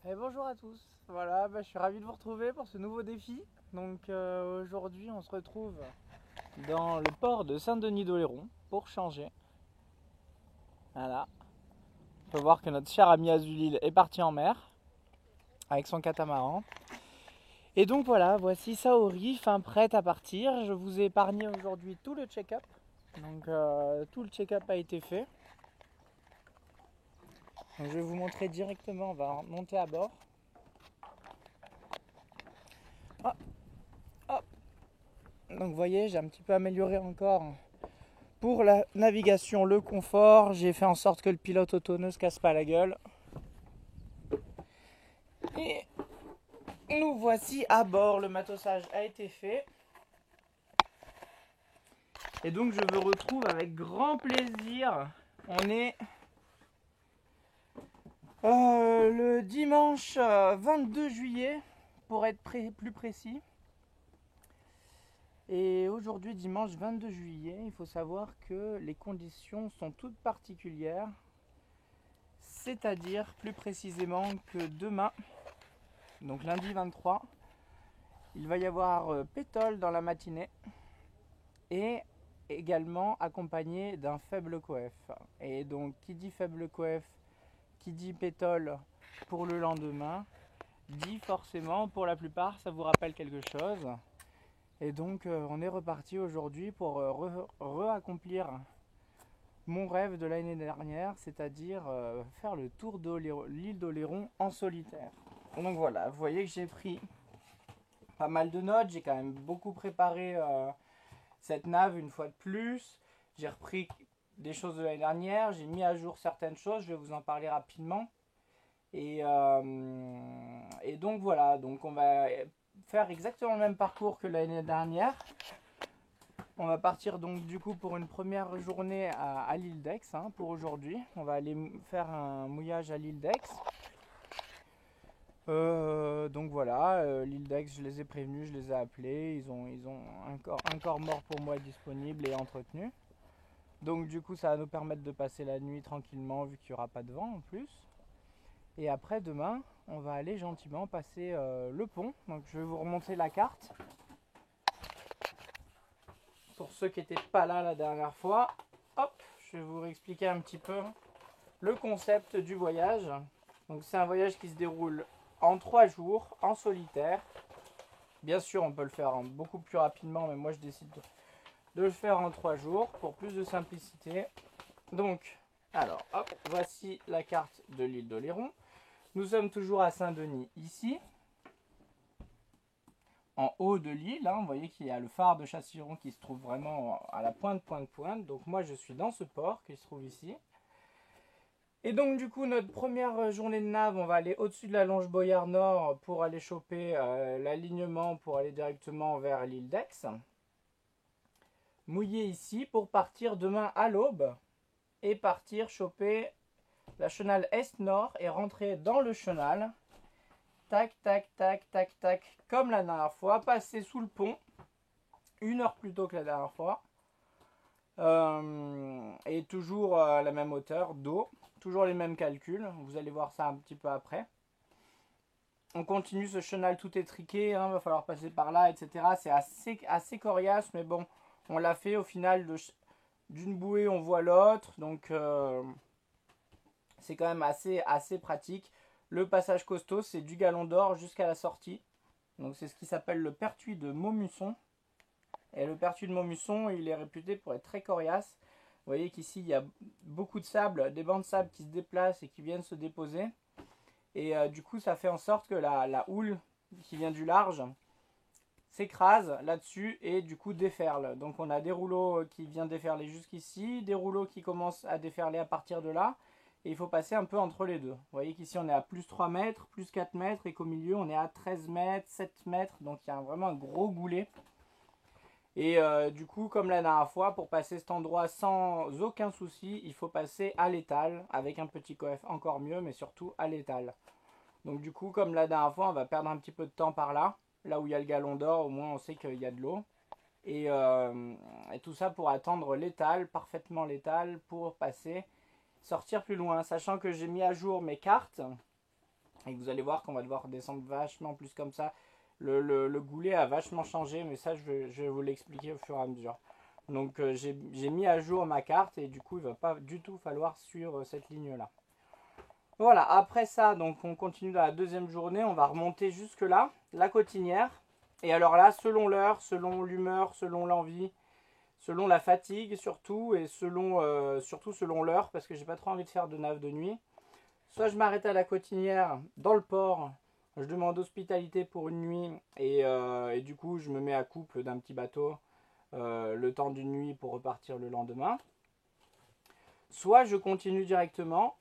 Et bonjour à tous. Voilà, je suis ravi de vous retrouver pour ce nouveau défi. Donc aujourd'hui, on se retrouve dans le port de Saint-Denis-d'Oléron pour changer. Voilà. On peut voir que notre cher ami Azulil est parti en mer avec son catamaran. Et donc voilà, voici Saori, fin prête à partir. Je vous ai épargné aujourd'hui tout le check-up. Donc tout le check-up a été fait. Donc je vais vous montrer directement, on va monter à bord. Hop, hop. Donc vous voyez, j'ai un petit peu amélioré encore pour la navigation, le confort. J'ai fait en sorte que le pilote auto ne se casse pas la gueule. Et nous voici à bord, le matossage a été fait. Et donc je vous retrouve avec grand plaisir. On est le dimanche 22 juillet, pour être plus précis. Et aujourd'hui, dimanche 22 juillet, il faut savoir que les conditions sont toutes particulières. C'est-à-dire plus précisément que demain, donc lundi 23, il va y avoir pétole dans la matinée et également accompagné d'un faible coef. Et donc qui dit faible coef, qui dit pétole pour le lendemain, dit forcément pour la plupart ça vous rappelle quelque chose. Et donc on est reparti aujourd'hui pour re-accomplir mon rêve de l'année dernière, c'est-à-dire faire le tour de l'île d'Oléron en solitaire. Donc voilà, vous voyez que j'ai pris pas mal de notes, j'ai quand même beaucoup préparé cette nave une fois de plus. J'ai repris des choses de l'année dernière, j'ai mis à jour certaines choses, je vais vous en parler rapidement. Et donc voilà, donc on va faire exactement le même parcours que l'année dernière. On va partir donc du coup pour une première journée à l'île d'Aix pour aujourd'hui. On va aller faire un mouillage à l'île d'Aix. Donc voilà, l'île d'Aix, je les ai prévenus, je les ai appelés. Ils ont un corps mort pour moi disponible et entretenu. Donc du coup, ça va nous permettre de passer la nuit tranquillement vu qu'il n'y aura pas de vent en plus. Et après, demain, on va aller gentiment passer le pont. Donc je vais vous remonter la carte. Pour ceux qui n'étaient pas là la dernière fois, hop, je vais vous réexpliquer un petit peu le concept du voyage. Donc c'est un voyage qui se déroule en 3 jours, en solitaire. Bien sûr, on peut le faire beaucoup plus rapidement, mais moi je décide de le faire en 3 jours pour plus de simplicité. Donc, alors, hop, voici la carte de l'île d'Oléron. Nous sommes toujours à Saint-Denis ici, en haut de l'île. Vous voyez qu'il y a le phare de Chasseron qui se trouve vraiment à la pointe. Donc moi je suis dans ce port qui se trouve ici. Et donc du coup notre première journée de nav, on va aller au-dessus de la Longe Boyard Nord pour aller choper l'alignement pour aller directement vers l'île d'Aix. Mouiller ici pour partir demain à l'aube et partir choper la chenale Est-Nord et rentrer dans le chenal. Tac, tac, tac, tac, tac, comme la dernière fois, passer sous le pont 1 heure plus tôt que la dernière fois. Et toujours la même hauteur d'eau, toujours les mêmes calculs, vous allez voir ça un petit peu après. On continue ce chenal tout étriqué, va falloir passer par là, etc. C'est assez coriace, mais bon, on l'a fait au final d'une bouée, on voit l'autre, donc c'est quand même assez pratique. Le passage costaud, c'est du Galon d'Or jusqu'à la sortie. Donc c'est ce qui s'appelle le pertuis de Maumusson. Et le pertuis de Maumusson, il est réputé pour être très coriace. Vous voyez qu'ici, il y a beaucoup de sable, des bancs de sable qui se déplacent et qui viennent se déposer. Et du coup, ça fait en sorte que la houle qui vient du large s'écrase là-dessus et du coup déferle. Donc on a des rouleaux qui viennent déferler jusqu'ici, des rouleaux qui commencent à déferler à partir de là. Et il faut passer un peu entre les deux. Vous voyez qu'ici on est à plus 3 mètres, plus 4 mètres et qu'au milieu on est à 13 mètres, 7 mètres. Donc il y a vraiment un gros goulet. Et du coup, comme la dernière fois, pour passer cet endroit sans aucun souci, il faut passer à l'étal, avec un petit coef encore mieux, mais surtout à l'étal. Donc du coup, comme la dernière fois, on va perdre un petit peu de temps par là, là où il y a le Galon d'Or, au moins on sait qu'il y a de l'eau. Et tout ça pour attendre l'étal, parfaitement l'étal, pour passer, sortir plus loin. Sachant que j'ai mis à jour mes cartes, Et vous allez voir qu'on va devoir descendre vachement plus comme ça. Le goulet a vachement changé, mais ça je vais vous l'expliquer au fur et à mesure. Donc j'ai mis à jour ma carte et du coup il ne va pas du tout falloir suivre cette ligne là. Voilà, après ça, donc on continue dans la deuxième journée, on va remonter jusque là, la Cotinière. Et alors là, selon l'heure, selon l'humeur, selon l'envie, selon la fatigue surtout, et surtout selon l'heure, parce que j'ai pas trop envie de faire de nave de nuit. Soit je m'arrête à la Cotinière, dans le port, je demande hospitalité pour une nuit, et du coup je me mets à couple d'un petit bateau le temps d'une nuit pour repartir le lendemain. Soit je continue directement,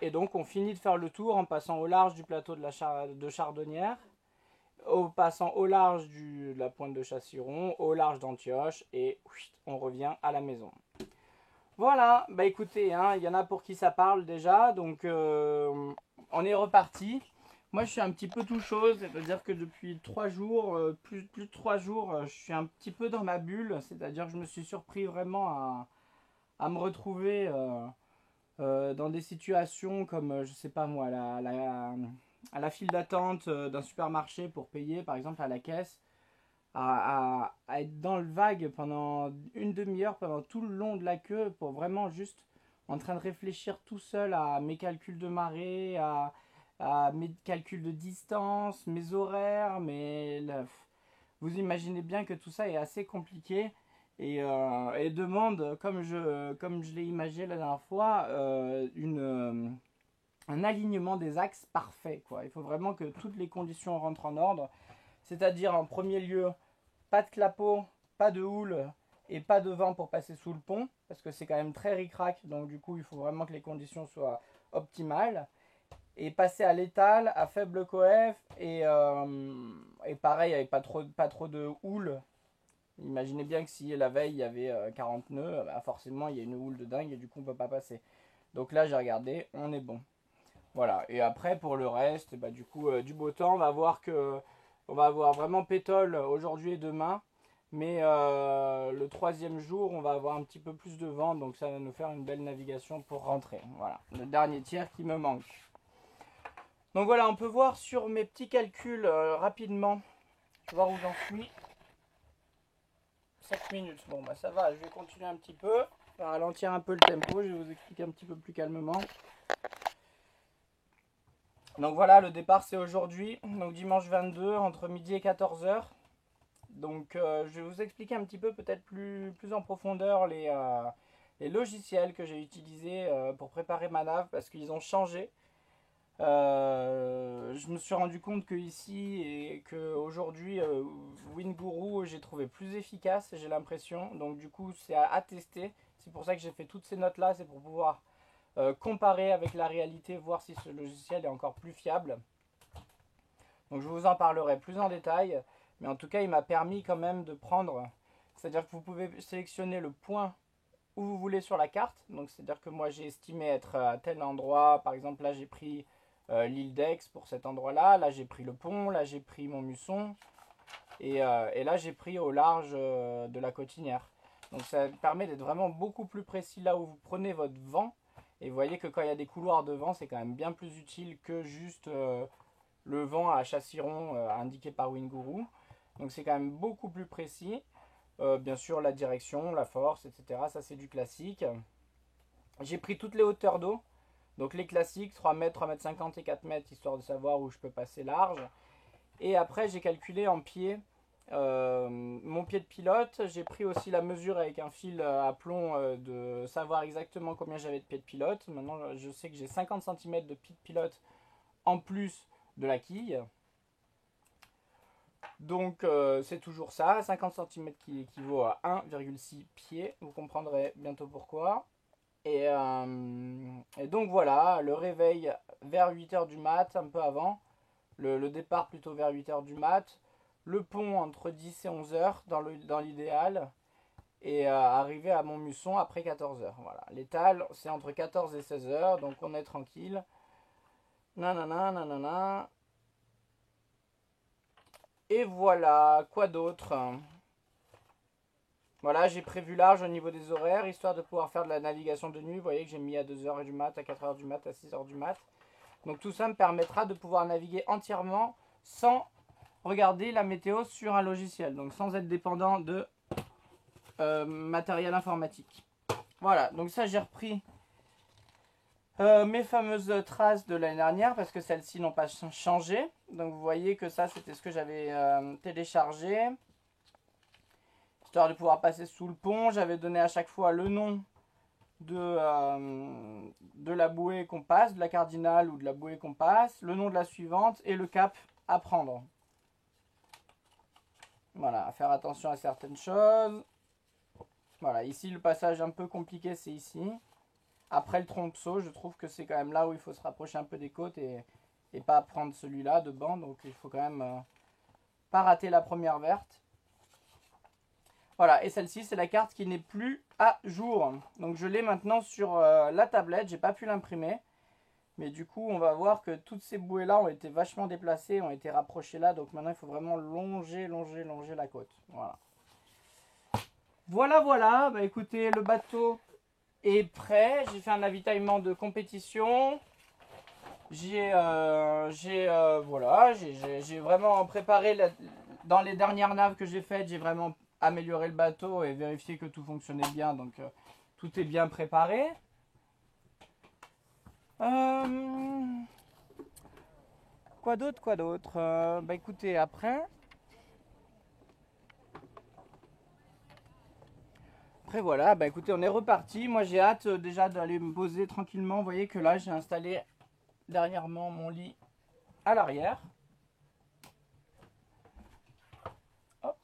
et donc on finit de faire le tour en passant au large du plateau de Chardonnières, en passant au large de la pointe de Chassiron, au large d'Antioche, et on revient à la maison. Voilà, bah écoutez, il y en a pour qui ça parle déjà, donc on est reparti. Moi je suis un petit peu tout chose, c'est-à-dire que depuis 3 jours, plus de 3 jours, je suis un petit peu dans ma bulle, c'est-à-dire que je me suis surpris vraiment à me retrouver dans des situations comme, je sais pas moi, à la file d'attente d'un supermarché pour payer, par exemple à la caisse, à être dans le vague pendant une demi-heure, pendant tout le long de la queue, pour vraiment juste en train de réfléchir tout seul à mes calculs de marée, à mes calculs de distance, mes horaires, vous imaginez bien que tout ça est assez compliqué et demande, comme je l'ai imaginé la dernière fois, un alignement des axes parfait, quoi. Il faut vraiment que toutes les conditions rentrent en ordre. C'est-à-dire, en premier lieu, pas de clapot, pas de houle et pas de vent pour passer sous le pont, parce que c'est quand même très ric-rac, donc du coup, il faut vraiment que les conditions soient optimales. Et passer à l'étal, à faible coef, et pareil, avec pas trop de houle. Imaginez bien que si la veille il y avait 40 nœuds, bah forcément il y a une houle de dingue et du coup on peut pas passer. Donc là j'ai regardé, on est bon. Voilà, et après pour le reste, bah, du coup du beau temps, on va avoir vraiment pétole aujourd'hui et demain. Mais le troisième jour, on va avoir un petit peu plus de vent, donc ça va nous faire une belle navigation pour rentrer. Voilà, le dernier tiers qui me manque. Donc voilà, on peut voir sur mes petits calculs rapidement, je vais voir où j'en suis. 7 minutes, bon bah ça va, je vais continuer un petit peu, je vais ralentir un peu le tempo, je vais vous expliquer un petit peu plus calmement. Donc voilà, le départ c'est aujourd'hui, donc dimanche 22, entre midi et 14h. Donc je vais vous expliquer un petit peu peut-être plus en profondeur les logiciels que j'ai utilisés pour préparer ma nave, parce qu'ils ont changé. Je me suis rendu compte que ici et qu'aujourd'hui WinGuru j'ai trouvé plus efficace, j'ai l'impression, donc du coup c'est à tester. C'est pour ça que j'ai fait toutes ces notes là, c'est pour pouvoir comparer avec la réalité, voir si ce logiciel est encore plus fiable. Donc je vous en parlerai plus en détail, mais en tout cas il m'a permis quand même de prendre, c'est à dire que vous pouvez sélectionner le point où vous voulez sur la carte. Donc c'est à dire que moi j'ai estimé être à tel endroit, par exemple là j'ai pris l'île d'Aix pour cet endroit-là. Là, j'ai pris le pont. Là, j'ai pris Montmusson. Et là, j'ai pris au large de la Cotinière. Donc, ça permet d'être vraiment beaucoup plus précis là où vous prenez votre vent. Et vous voyez que quand il y a des couloirs de vent, c'est quand même bien plus utile que juste le vent à Chassiron indiqué par WinGuru. Donc, c'est quand même beaucoup plus précis. Bien sûr, la direction, la force, etc. Ça, c'est du classique. J'ai pris toutes les hauteurs d'eau. Donc les classiques, 3 mètres, 3 mètres 50 et 4 mètres, histoire de savoir où je peux passer large. Et après, j'ai calculé en pied mon pied de pilote. J'ai pris aussi la mesure avec un fil à plomb de savoir exactement combien j'avais de pied de pilote. Maintenant, je sais que j'ai 50 cm de pied de pilote en plus de la quille. Donc c'est toujours ça, 50 cm qui équivaut à 1,6 pieds. Vous comprendrez bientôt pourquoi. Et donc voilà, le réveil vers 8h du mat, un peu avant. Le départ plutôt vers 8h du mat. Le pont entre 10 et 11h dans l'idéal. Et arriver à Montmusson après 14h. Voilà. L'étal, c'est entre 14 et 16h, donc on est tranquille. Nanana, nanana. Et voilà, quoi d'autre ? Voilà, j'ai prévu large au niveau des horaires, histoire de pouvoir faire de la navigation de nuit. Vous voyez que j'ai mis à 2h du mat, à 4h du mat, à 6h du mat. Donc tout ça me permettra de pouvoir naviguer entièrement sans regarder la météo sur un logiciel, donc sans être dépendant de matériel informatique. Voilà, donc ça j'ai repris mes fameuses traces de l'année dernière parce que celles-ci n'ont pas changé. Donc vous voyez que ça c'était ce que j'avais téléchargé. Histoire de pouvoir passer sous le pont, j'avais donné à chaque fois le nom de la bouée qu'on passe, de la cardinale ou de la bouée qu'on passe, le nom de la suivante et le cap à prendre. Voilà, à faire attention à certaines choses. Voilà, ici le passage un peu compliqué c'est ici. Après le Tronxo, je trouve que c'est quand même là où il faut se rapprocher un peu des côtes et pas prendre celui-là de banc. Donc il faut quand même pas rater la première verte. Voilà, et celle-ci c'est la carte qui n'est plus à jour. Donc je l'ai maintenant sur la tablette, j'ai pas pu l'imprimer. Mais du coup on va voir que toutes ces bouées là ont été vachement déplacées, ont été rapprochées là. Donc maintenant il faut vraiment longer la côte. Voilà, bah écoutez, le bateau est prêt. J'ai fait un avitaillement de compétition. J'ai vraiment préparé dans les dernières naves que j'ai faites, j'ai vraiment amélioré le bateau et vérifié que tout fonctionnait bien, donc tout est bien préparé. Quoi d'autre bah écoutez, après voilà, bah écoutez, on est reparti. Moi j'ai hâte déjà d'aller me poser tranquillement. Vous voyez que là j'ai installé dernièrement mon lit à l'arrière. Hop.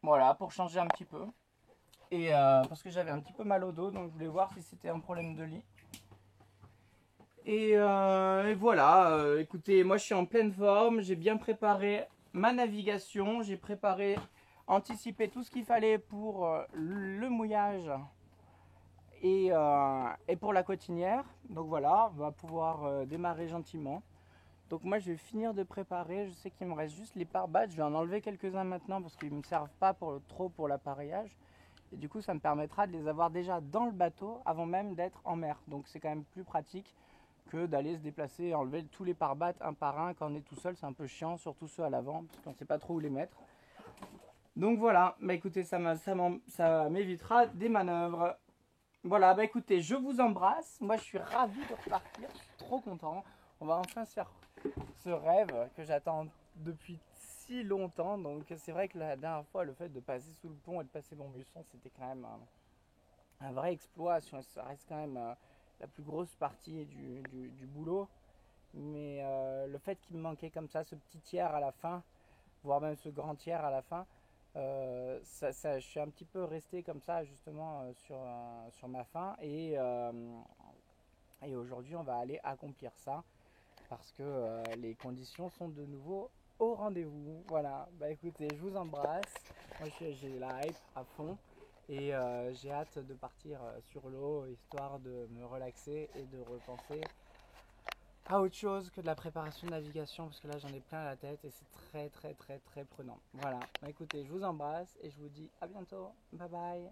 Voilà, pour changer un petit peu. Et parce que j'avais un petit peu mal au dos, donc je voulais voir si c'était un problème de lit. Et voilà, écoutez, moi je suis en pleine forme, j'ai bien préparé ma navigation, j'ai anticipé tout ce qu'il fallait pour le mouillage et pour la cotinière. Donc voilà, on va pouvoir démarrer gentiment. Donc moi je vais finir de préparer, je sais qu'il me reste juste les pare-balles, je vais en enlever quelques-uns maintenant parce qu'ils ne me servent pas trop pour l'appareillage. Et du coup ça me permettra de les avoir déjà dans le bateau avant même d'être en mer. Donc c'est quand même plus pratique que d'aller se déplacer et enlever tous les pare-balles un par un. Quand on est tout seul c'est un peu chiant, surtout ceux à l'avant, parce qu'on ne sait pas trop où les mettre. Donc voilà, bah écoutez, ça m'évitera des manœuvres. Voilà, bah écoutez, je vous embrasse. Moi je suis ravi de repartir, je suis trop content. On va enfin se faire ce rêve que j'attends depuis si longtemps. Donc c'est vrai que la dernière fois, le fait de passer sous le pont et de passer Montluçon, c'était quand même un vrai exploit. Ça reste quand même la plus grosse partie du boulot. Mais le fait qu'il me manquait comme ça ce petit tiers à la fin, voire même ce grand tiers à la fin, je suis un petit peu resté comme ça justement sur ma fin. Et aujourd'hui on va aller accomplir ça parce que les conditions sont de nouveau au rendez-vous. Voilà, bah écoutez, je vous embrasse. Moi j'ai la hype à fond et j'ai hâte de partir sur l'eau histoire de me relaxer et de repenser à autre chose que de la préparation de navigation parce que là j'en ai plein la tête et c'est très prenant. Voilà, bah écoutez, je vous embrasse et je vous dis à bientôt. Bye bye.